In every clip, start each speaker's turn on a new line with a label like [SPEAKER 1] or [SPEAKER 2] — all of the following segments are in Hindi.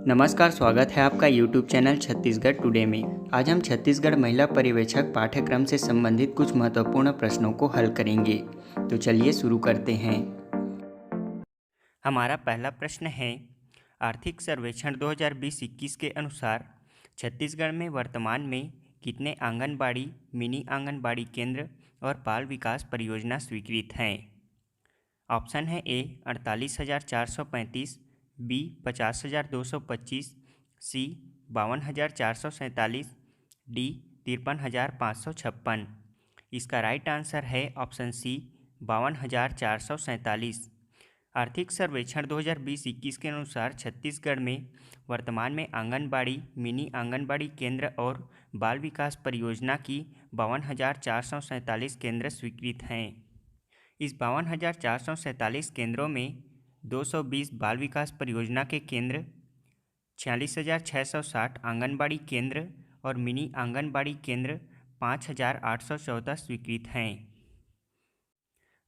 [SPEAKER 1] नमस्कार, स्वागत है आपका YouTube चैनल छत्तीसगढ़ टुडे में। आज हम छत्तीसगढ़ महिला पर्यवेक्षक पाठ्यक्रम से संबंधित कुछ महत्वपूर्ण प्रश्नों को हल करेंगे। तो चलिए शुरू करते हैं। हमारा पहला प्रश्न है, आर्थिक सर्वेक्षण 2020-21 के अनुसार छत्तीसगढ़ में वर्तमान में कितने आंगनबाड़ी, मिनी आंगनबाड़ी केंद्र और बाल विकास परियोजना स्वीकृत हैं? ऑप्शन है ए 48,435, बी 50,225, सी 52,447, डी 53,556। इसका राइट आंसर है ऑप्शन सी 52,447। आर्थिक सर्वेक्षण 2020-21 के अनुसार छत्तीसगढ़ में वर्तमान में आंगनबाड़ी, मिनी आंगनबाड़ी केंद्र और बाल विकास परियोजना की 52,447 केंद्र स्वीकृत हैं। इस 52,447 केंद्रों में 220 बाल विकास परियोजना के केंद्र, 46,660 आंगनबाड़ी केंद्र और मिनी आंगनबाड़ी केंद्र 5,814 स्वीकृत हैं।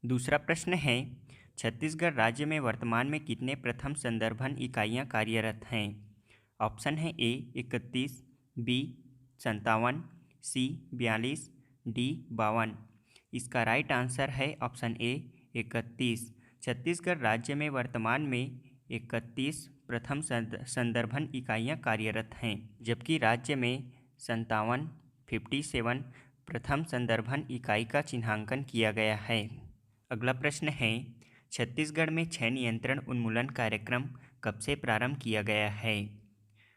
[SPEAKER 1] दूसरा प्रश्न है, छत्तीसगढ़ राज्य में वर्तमान में कितने प्रथम संदर्भन इकाइयाँ कार्यरत हैं? ऑप्शन है ए 31, बी 57, सी 42, डी 52। इसका राइट आंसर है ऑप्शन ए 31। छत्तीसगढ़ राज्य में वर्तमान में 31 प्रथम संदर्भन इकाइयाँ कार्यरत हैं, जबकि राज्य में 57 प्रथम संदर्भन इकाई का चिन्हांकन किया गया है। अगला प्रश्न है, छत्तीसगढ़ में क्षय नियंत्रण उन्मूलन कार्यक्रम कब से प्रारंभ किया गया है?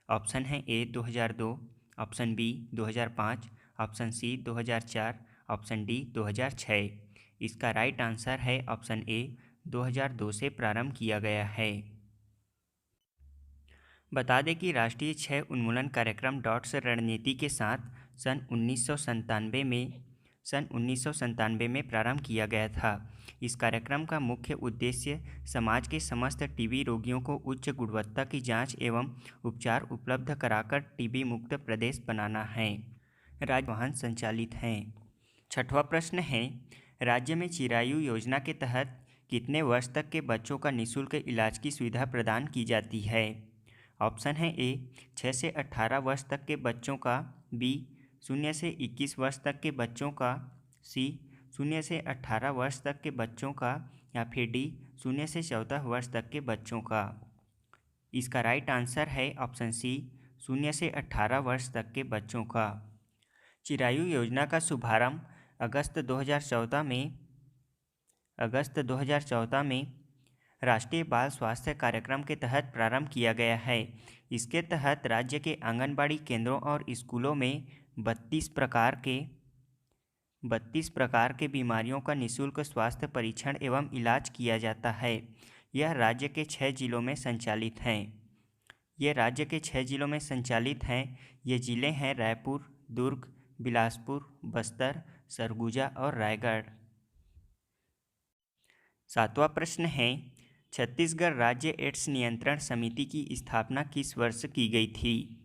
[SPEAKER 1] ऑप्शन है A 2002, option B 2005, option C 2004, option D 2006। इसका राइट आंसर है ऑप्शन ए 2002 से प्रारंभ किया गया है। बता दें कि राष्ट्रीय क्षय उन्मूलन कार्यक्रम डॉट्स रणनीति के साथ सन 1997 में प्रारंभ किया गया था। इस कार्यक्रम का मुख्य उद्देश्य समाज के समस्त टीबी रोगियों को उच्च गुणवत्ता की जांच एवं उपचार उपलब्ध कराकर टीबी मुक्त प्रदेश बनाना है। राज्य वाहन संचालित हैं। छठवां प्रश्न है, राज्य में चिरायु योजना के तहत कितने वर्ष तक के बच्चों का निःशुल्क इलाज की सुविधा प्रदान की जाती है? ऑप्शन है ए 6 से 18 वर्ष तक के बच्चों का, बी 0 से 21 वर्ष तक के बच्चों का, सी 0 से 18 वर्ष तक के बच्चों का या फिर डी 0 से 14 वर्ष तक के बच्चों का। इसका राइट आंसर है ऑप्शन सी 0 से 18 वर्ष तक के बच्चों का। चिरायु योजना का शुभारंभ अगस्त 2014 में राष्ट्रीय बाल स्वास्थ्य कार्यक्रम के तहत प्रारंभ किया गया है। इसके तहत राज्य के आंगनबाड़ी केंद्रों और स्कूलों में 32 प्रकार के बीमारियों का निःशुल्क स्वास्थ्य परीक्षण एवं इलाज किया जाता है। यह राज्य के 6 जिलों में संचालित हैं। ये जिले हैं रायपुर, दुर्ग, बिलासपुर, बस्तर, सरगुजा और रायगढ़। सातवां प्रश्न है, छत्तीसगढ़ राज्य एड्स नियंत्रण समिति की स्थापना किस वर्ष की गई थी?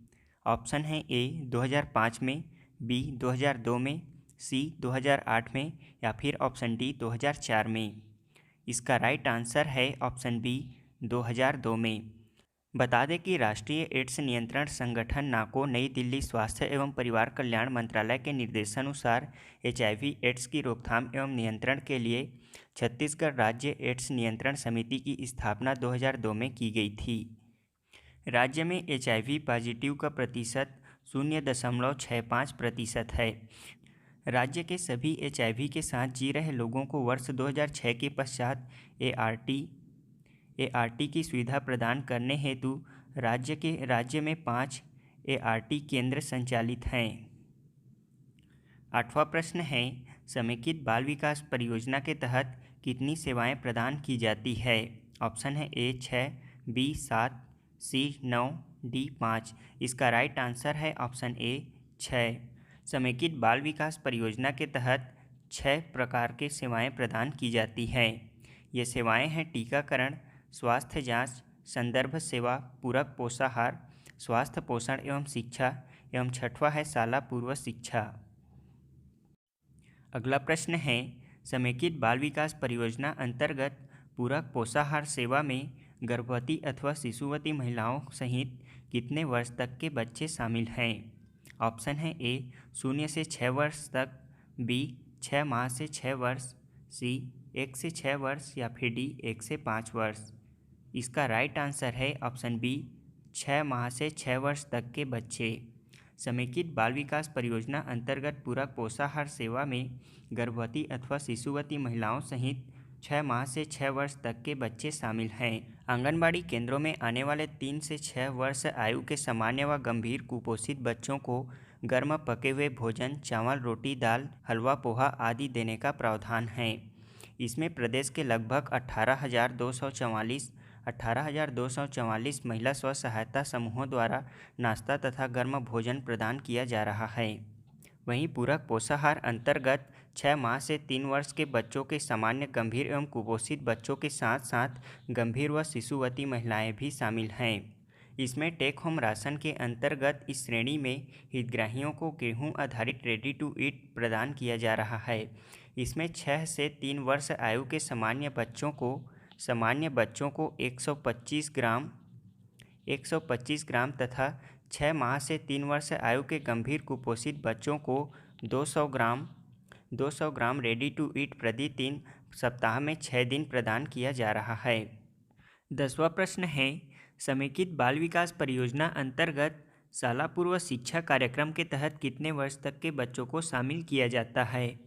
[SPEAKER 1] ऑप्शन है ए 2005 में, बी 2002 में, सी 2008 में या फिर ऑप्शन डी 2004 में। इसका राइट आंसर है ऑप्शन बी 2002 में। बता दें कि राष्ट्रीय एड्स नियंत्रण संगठन नाको नई दिल्ली स्वास्थ्य एवं परिवार कल्याण मंत्रालय के निर्देशानुसार HIV एड्स की रोकथाम एवं नियंत्रण के लिए छत्तीसगढ़ राज्य एड्स नियंत्रण समिति की स्थापना 2002 में की गई थी। राज्य में HIV पॉजिटिव का प्रतिशत 0.65% है। राज्य के सभी HIV के साथ जी रहे लोगों को वर्ष 2006 के पश्चात ART की सुविधा प्रदान करने हेतु राज्य में 5 ART केंद्र संचालित हैं। आठवां प्रश्न है, समेकित बाल विकास परियोजना के तहत कितनी सेवाएं प्रदान की जाती है? ऑप्शन है ए 6, बी 7, सी 9, डी 5। इसका राइट आंसर है ऑप्शन ए 6। समेकित बाल विकास परियोजना के तहत 6 प्रकार के सेवाएं प्रदान की जाती हैं। ये सेवाएं हैं टीकाकरण, स्वास्थ्य जांच, संदर्भ सेवा, पूरक पोषाहार, स्वास्थ्य पोषण एवं शिक्षा एवं छठवां है शाला पूर्व शिक्षा। अगला प्रश्न है, समेकित बाल विकास परियोजना अंतर्गत पूरक पोषाहार सेवा में गर्भवती अथवा शिशुवती महिलाओं सहित कितने वर्ष तक के बच्चे शामिल हैं? ऑप्शन है ए 0 से 6 वर्ष तक, बी 6 माह से 6 वर्ष, सी 1 से 6 वर्ष या फिर डी 1 से 5 वर्ष। इसका राइट आंसर है ऑप्शन बी 6 माह से 6 वर्ष तक के बच्चे। समेकित बाल विकास परियोजना अंतर्गत पूरक पोषाहार सेवा में गर्भवती अथवा शिशुवती महिलाओं सहित 6 माह से 6 वर्ष तक के बच्चे शामिल हैं। आंगनबाड़ी केंद्रों में आने वाले 3 से 6 वर्ष आयु के सामान्य व गंभीर कुपोषित बच्चों को गर्म पके हुए भोजन, चावल, रोटी, दाल, हलवा, पोहा आदि देने का प्रावधान है। इसमें प्रदेश के लगभग 18,244 महिला स्व सहायता समूहों द्वारा नाश्ता तथा गर्म भोजन प्रदान किया जा रहा है। वहीं पूरक पोषाहार अंतर्गत 6 माह से 3 वर्ष के बच्चों के सामान्य, गंभीर एवं कुपोषित बच्चों के साथ साथ गंभीर व शिशुवती महिलाएं भी शामिल हैं। इसमें टेक होम राशन के अंतर्गत इस श्रेणी में हितग्राहियों को गेहूं आधारित रेडी टू ईट प्रदान किया जा रहा है। इसमें 6 से 3 वर्ष आयु के सामान्य बच्चों को 125 ग्राम तथा 6 माह से 3 वर्ष आयु के गंभीर कुपोषित बच्चों को 200 ग्राम रेडी टू ईट प्रति 3 सप्ताह में 6 दिन प्रदान किया जा रहा है। 10वां प्रश्न है, समेकित बाल विकास परियोजना अंतर्गत शाला पूर्व शिक्षा कार्यक्रम के तहत कितने वर्ष तक के बच्चों को शामिल किया जाता है?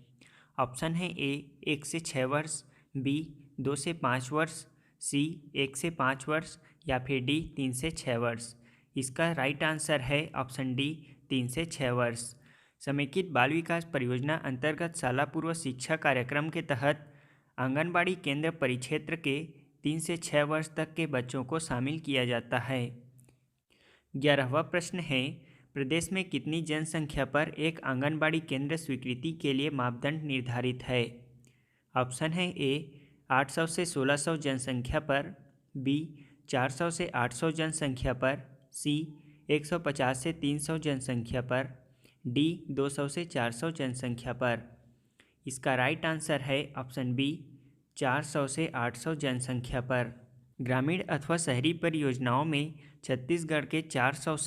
[SPEAKER 1] ऑप्शन है ए 1 से 6 वर्ष, बी 2 से 5 वर्ष, सी 1 से 5 वर्ष या फिर डी 3 से 6 वर्ष। इसका राइट आंसर है ऑप्शन डी 3 से 6 वर्ष। समेकित बाल विकास परियोजना अंतर्गत शाला पूर्व शिक्षा कार्यक्रम के तहत आंगनबाड़ी केंद्र परिक्षेत्र के 3 से 6 वर्ष तक के बच्चों को शामिल किया जाता है। 11वां प्रश्न है, प्रदेश में कितनी जनसंख्या पर एक आंगनबाड़ी केंद्र स्वीकृति के लिए मापदंड निर्धारित है? ऑप्शन है ए 800 से 1600 जनसंख्या पर, बी 400 से 800 जनसंख्या पर, सी 150 से 300 जनसंख्या पर, डी 200 से 400 जनसंख्या पर। इसका राइट आंसर है ऑप्शन बी 400 से 800 जनसंख्या पर। ग्रामीण अथवा शहरी परियोजनाओं में छत्तीसगढ़ के 400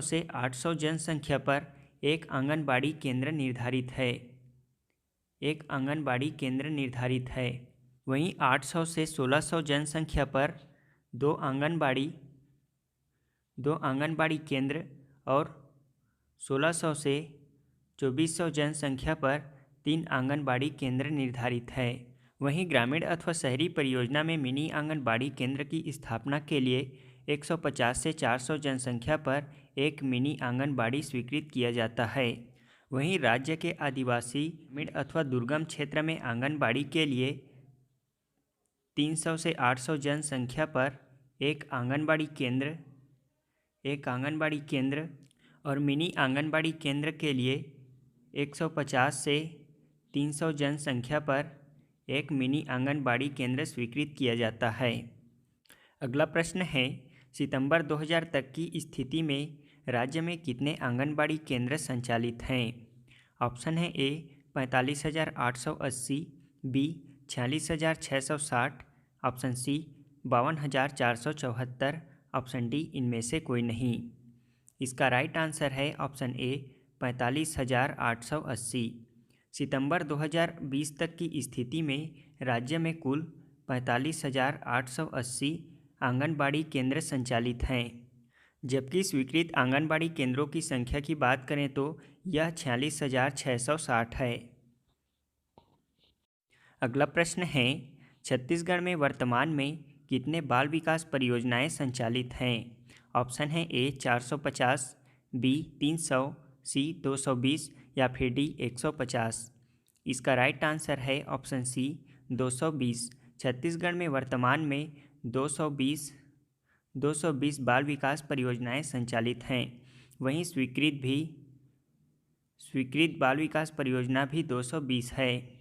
[SPEAKER 1] से 800 जनसंख्या पर एक आंगनबाड़ी केंद्र निर्धारित है। वहीं 800 से 1600 जनसंख्या पर दो आंगनबाड़ी केंद्र और 1600 से 2400 जनसंख्या पर 3 आंगनबाड़ी केंद्र निर्धारित है। वहीं ग्रामीण अथवा शहरी परियोजना में मिनी आंगनबाड़ी केंद्र की स्थापना के लिए 150 से 400 जनसंख्या पर एक मिनी आंगनबाड़ी स्वीकृत किया जाता है। वहीं राज्य के आदिवासी, ग्रामीण अथवा दुर्गम क्षेत्र में आंगनबाड़ी के लिए 300 से 800 जनसंख्या पर एक आंगनबाड़ी केंद्र और मिनी आंगनबाड़ी केंद्र के लिए 150 से 300 जनसंख्या पर एक मिनी आंगनबाड़ी केंद्र स्वीकृत किया जाता है। अगला प्रश्न है, सितंबर 2000 तक की स्थिति में राज्य में कितने आंगनबाड़ी केंद्र संचालित हैं? ऑप्शन है A 45,880, B 46,660, option C 52,474, option D इनमें से कोई नहीं। इसका राइट आंसर है ऑप्शन ए 45,880। सितंबर 2020 तक की स्थिति में राज्य में कुल 45,880 आंगनबाड़ी केंद्र संचालित हैं, जबकि स्वीकृत आंगनबाड़ी केंद्रों की संख्या की बात करें तो यह 46,660 है। अगला प्रश्न है, छत्तीसगढ़ में वर्तमान में कितने बाल विकास परियोजनाएं संचालित हैं? ऑप्शन है ए 450, बी 300, सी 220 या फिर डी 150। इसका राइट आंसर है ऑप्शन सी 220। छत्तीसगढ़ में वर्तमान में 220 बाल विकास परियोजनाएं संचालित हैं। वहीं स्वीकृत बाल विकास परियोजना भी 220 है।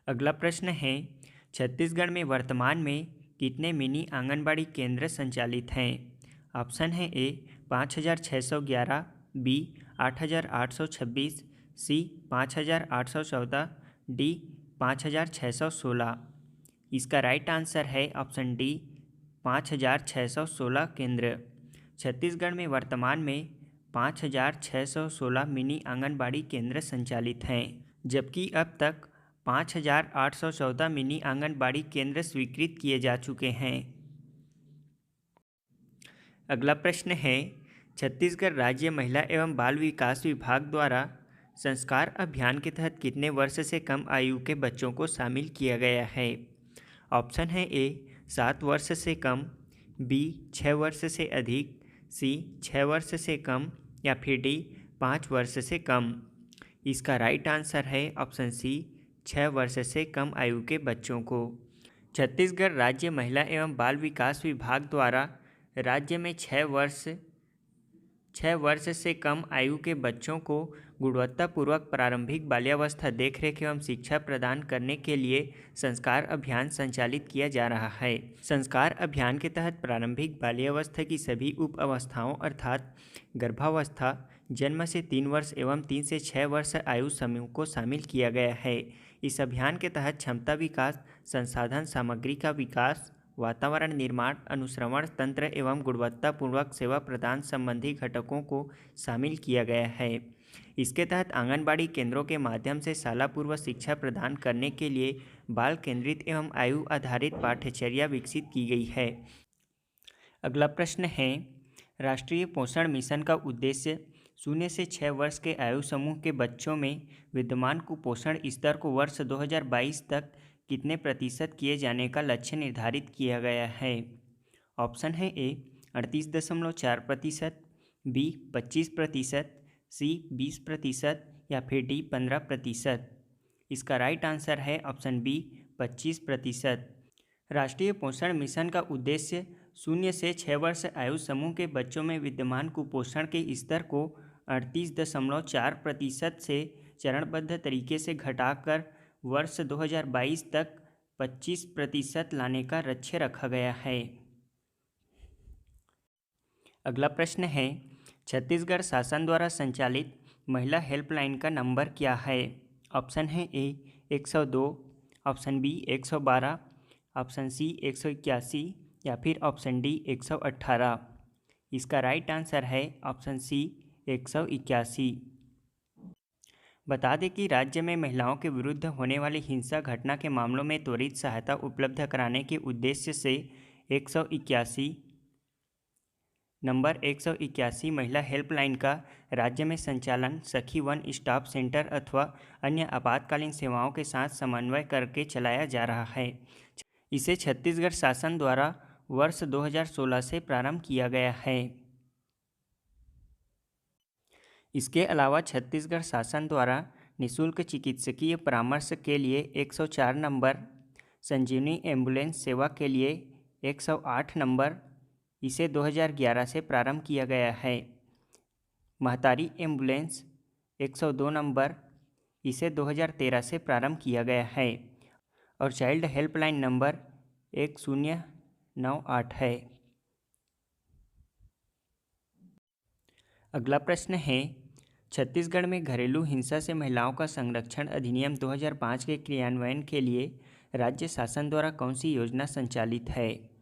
[SPEAKER 1] अगला प्रश्न है, छत्तीसगढ़ में वर्तमान में कितने मिनी आंगनबाड़ी केंद्र संचालित हैं? ऑप्शन है ए 5,611, बी 8,826, सी 5,814, डी 5,616। इसका राइट आंसर है ऑप्शन डी 5,616 केंद्र। छत्तीसगढ़ में वर्तमान में 5,616 मिनी आंगनबाड़ी केंद्र संचालित हैं, जबकि अब तक 5,814 मिनी आंगनबाड़ी केंद्र स्वीकृत किए जा चुके हैं। अगला प्रश्न है, छत्तीसगढ़ राज्य महिला एवं बाल विकास विभाग द्वारा संस्कार अभियान के तहत कितने वर्ष से कम आयु के बच्चों को शामिल किया गया है? ऑप्शन है ए 7 वर्ष से कम, बी 6 वर्ष से अधिक, सी 6 वर्ष से कम या फिर डी 5 वर्ष से कम। इसका राइट आंसर है ऑप्शन सी 6 वर्ष से कम आयु के बच्चों को। छत्तीसगढ़ राज्य महिला एवं बाल विकास विभाग द्वारा राज्य में 6 वर्ष से कम आयु के बच्चों को गुणवत्तापूर्वक प्रारंभिक बाल्यावस्था देखरेख एवं शिक्षा प्रदान करने के लिए संस्कार अभियान संचालित किया जा रहा है। संस्कार अभियान के तहत प्रारंभिक बाल्यावस्था की सभी उप अवस्थाओं अर्थात गर्भावस्था, जन्म से 3 वर्ष एवं 3 से 6 वर्ष आयु समूह को शामिल किया गया है। इस अभियान के तहत क्षमता विकास, संसाधन सामग्री का विकास, वातावरण निर्माण, अनुश्रवण तंत्र एवं गुणवत्तापूर्वक सेवा प्रदान संबंधी घटकों को शामिल किया गया है। इसके तहत आंगनबाड़ी केंद्रों के माध्यम से शाला पूर्व शिक्षा प्रदान करने के लिए बाल केंद्रित एवं आयु आधारित पाठ्यचर्या विकसित की गई है। अगला प्रश्न है, राष्ट्रीय पोषण मिशन का उद्देश्य 0 से 6 वर्ष के आयु समूह के बच्चों में विद्यमान कुपोषण स्तर को वर्ष 2022 तक कितने प्रतिशत किए जाने का लक्ष्य निर्धारित किया गया है? ऑप्शन है ए 38.4%, बी 25%, सी 20% या फिर डी 15%। इसका राइट आंसर है ऑप्शन बी 25%। राष्ट्रीय पोषण मिशन का उद्देश्य 0 से 6 वर्ष आयु समूह के बच्चों में विद्यमान कुपोषण के स्तर को 38.4% से चरणबद्ध तरीके से घटाकर वर्ष 2022 तक 25% लाने का लक्ष्य रखा गया है। अगला प्रश्न है, छत्तीसगढ़ शासन द्वारा संचालित महिला हेल्पलाइन का नंबर क्या है? ऑप्शन है ए 102, ऑप्शन बी 112, ऑप्शन सी 181 या फिर ऑप्शन डी 118। इसका राइट आंसर है ऑप्शन सी 181। बता दें कि राज्य में महिलाओं के विरुद्ध होने वाली हिंसा घटना के मामलों में त्वरित सहायता उपलब्ध कराने के उद्देश्य से 181 नंबर 181 महिला हेल्पलाइन का राज्य में संचालन सखी वन स्टॉप सेंटर अथवा अन्य आपातकालीन सेवाओं के साथ समन्वय करके चलाया जा रहा है। इसे छत्तीसगढ़ शासन द्वारा वर्ष 2016 से प्रारंभ किया गया है। इसके अलावा छत्तीसगढ़ शासन द्वारा निःशुल्क चिकित्सकीय परामर्श के लिए 104 नंबर, संजीवनी एम्बुलेंस सेवा के लिए 108 नंबर, इसे 2011 से प्रारंभ किया गया है। महतारी एम्बुलेंस 102 नंबर, इसे 2013 से प्रारंभ किया गया है और चाइल्ड हेल्पलाइन नंबर 1098 है। अगला प्रश्न है, छत्तीसगढ़ में घरेलू हिंसा से महिलाओं का संरक्षण अधिनियम 2005 के क्रियान्वयन के लिए राज्य शासन द्वारा कौन सी योजना संचालित है?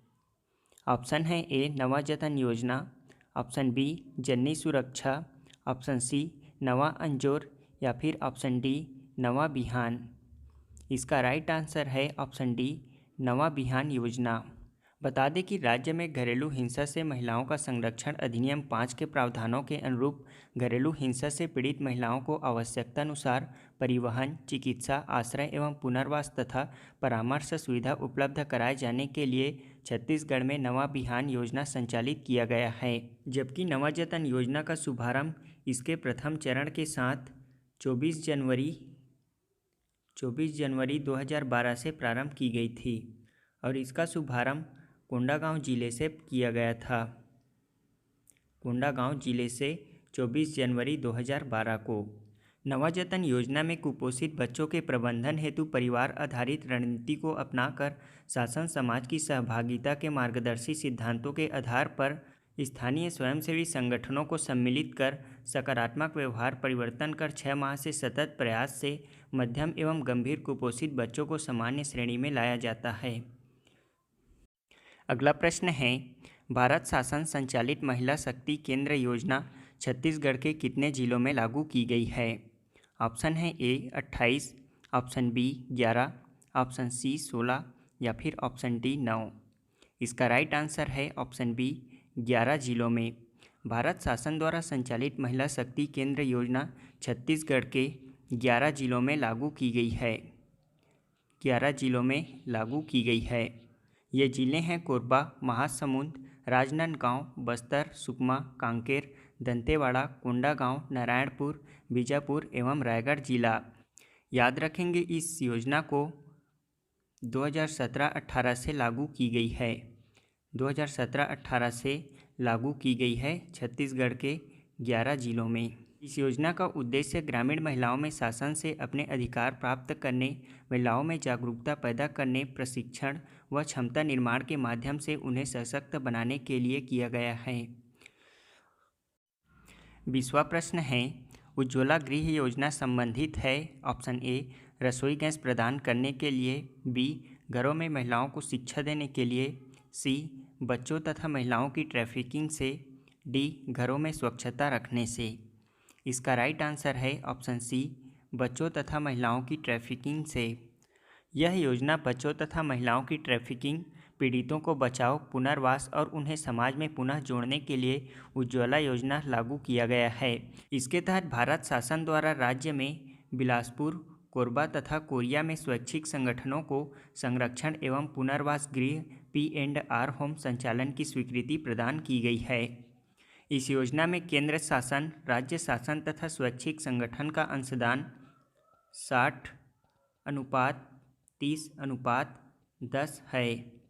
[SPEAKER 1] ऑप्शन है ए नवा जतन योजना, ऑप्शन बी जननी सुरक्षा, ऑप्शन सी नवा अंजोर या फिर ऑप्शन डी नवा बिहान। इसका राइट आंसर है ऑप्शन डी नवा बिहान योजना। बता दें कि राज्य में घरेलू हिंसा से महिलाओं का संरक्षण अधिनियम 5 के प्रावधानों के अनुरूप घरेलू हिंसा से पीड़ित महिलाओं को आवश्यकतानुसार परिवहन, चिकित्सा, आश्रय एवं पुनर्वास तथा परामर्श सुविधा उपलब्ध कराए जाने के लिए छत्तीसगढ़ में नवा बिहान योजना संचालित किया गया है, जबकि नवा जतन योजना का शुभारंभ इसके प्रथम चरण के साथ 24 जनवरी 2012 से प्रारंभ की गई थी और इसका शुभारंभ कोंडागांव जिले से किया गया था। कोंडागांव जिले से 24 जनवरी 2012 को। नवा जतन योजना में कुपोषित बच्चों के प्रबंधन हेतु परिवार आधारित रणनीति को अपनाकर शासन समाज की सहभागिता के मार्गदर्शी सिद्धांतों के आधार पर स्थानीय स्वयंसेवी संगठनों को सम्मिलित कर सकारात्मक व्यवहार परिवर्तन कर 6 माह से सतत प्रयास से मध्यम एवं गंभीर कुपोषित बच्चों को सामान्य श्रेणी में लाया जाता है। अगला प्रश्न है, भारत शासन संचालित महिला शक्ति केंद्र योजना छत्तीसगढ़ के कितने जिलों में लागू की गई है? ऑप्शन है ए 28, ऑप्शन बी 11, ऑप्शन सी 16 या फिर ऑप्शन डी 9। इसका राइट आंसर है ऑप्शन बी 11 जिलों में। भारत शासन द्वारा संचालित महिला शक्ति केंद्र योजना छत्तीसगढ़ के 11 जिलों में लागू की गई है। 11 जिलों में लागू की गई है। ये जिले हैं कोरबा, महासमुंद, राजनांदगांव, बस्तर, सुकमा, कांकेर, दंतेवाड़ा, कोंडागांव, नारायणपुर, बीजापुर एवं रायगढ़ जिला। याद रखेंगे इस योजना को 2017-18 से लागू की गई है। 2017-18 से लागू की गई है छत्तीसगढ़ के 11 जिलों में। इस योजना का उद्देश्य ग्रामीण महिलाओं में शासन से अपने अधिकार प्राप्त करने, महिलाओं में जागरूकता पैदा करने, प्रशिक्षण व क्षमता निर्माण के माध्यम से उन्हें सशक्त बनाने के लिए किया गया है। 20वां प्रश्न है, उज्ज्वला गृह योजना संबंधित है ऑप्शन ए रसोई गैस प्रदान करने के लिए, बी घरों में महिलाओं को शिक्षा देने के लिए, सी बच्चों तथा महिलाओं की ट्रैफिकिंग से, डी घरों में स्वच्छता रखने से। इसका राइट आंसर है ऑप्शन सी बच्चों तथा महिलाओं की ट्रैफिकिंग से। यह योजना बच्चों तथा महिलाओं की ट्रैफिकिंग, पीड़ितों को बचाव, पुनर्वास और उन्हें समाज में पुनः जोड़ने के लिए उज्ज्वला योजना लागू किया गया है। इसके तहत भारत शासन द्वारा राज्य में बिलासपुर, कोरबा तथा कोरिया में स्वैच्छिक संगठनों को संरक्षण एवं पुनर्वास गृह P&R होम संचालन की स्वीकृति प्रदान की गई है। इस योजना में केंद्र शासन, राज्य शासन तथा स्वैच्छिक संगठन का अंशदान 60:30:10 है।